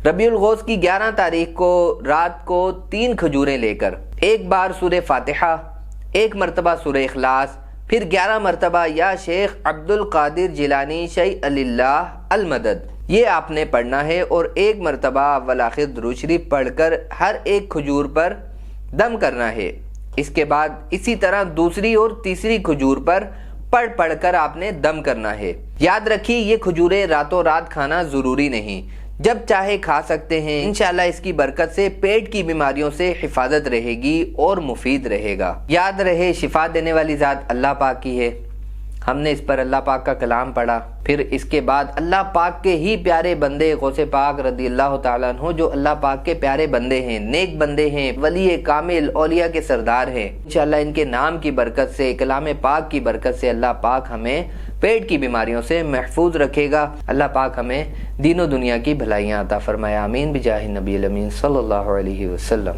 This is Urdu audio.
ربیع الغوث کی 11 تاریخ کو رات کو 3 کھجوریں لے کر ایک بار سورہ فاتحہ، ایک مرتبہ سورہ اخلاص، پھر 11 مرتبہ یا شیخ عبد القادر جیلانی شیء للہ المدد، یہ آپ نے پڑھنا ہے، اور ایک مرتبہ اول آخر درود شریف پڑھ کر ہر ایک کھجور پر دم کرنا ہے۔ اس کے بعد اسی طرح دوسری اور تیسری کھجور پر پڑھ کر آپ نے دم کرنا ہے۔ یاد رکھیے یہ کھجوریں راتوں رات کھانا ضروری نہیں، جب چاہے کھا سکتے ہیں۔ انشاءاللہ اس کی برکت سے پیٹ کی بیماریوں سے حفاظت رہے گی اور مفید رہے گا۔ یاد رہے شفا دینے والی ذات اللہ پاک کی ہے۔ ہم نے اس پر اللہ پاک کا کلام پڑھا، پھر اس کے بعد اللہ پاک کے ہی پیارے بندے غوث پاک رضی اللہ تعالیٰ عنہ جو اللہ پاک کے پیارے بندے ہیں، نیک بندے ہیں، ولی کامل اولیاء کے سردار ہیں، انشاءاللہ ان کے نام کی برکت سے، کلام پاک کی برکت سے اللہ پاک ہمیں پیٹ کی بیماریوں سے محفوظ رکھے گا۔ اللہ پاک ہمیں دین و دنیا کی بھلائیاں عطا فرمائے، آمین بجاہ نبی الامین صلی اللہ علیہ وسلم۔